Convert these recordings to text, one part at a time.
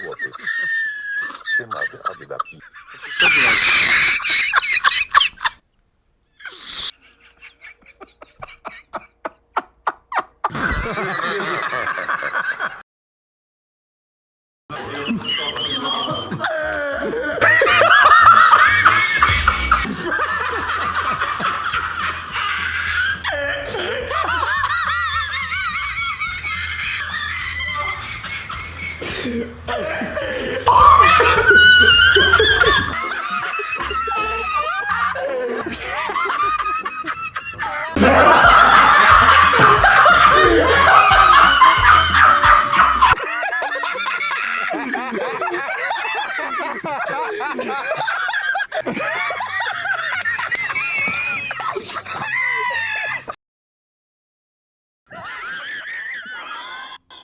Złotych. Trzymawy Adydaki.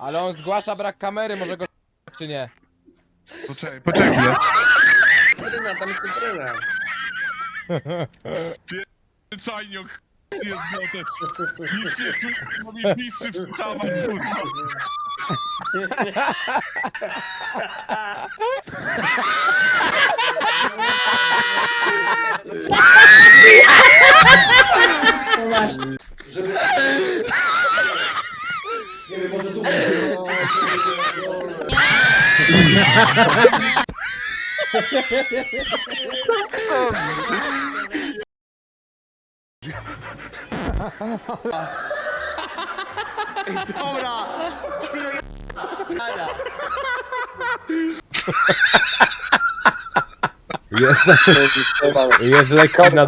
Ale on zgłasza brak kamery, może go czy nie? Poczekaj chwilę. Cytryna, tam jest cytryna. Cajniok jest też. Nic nie słyszy, mówi piszczy w słuchawach, kurwa. Jest lekki na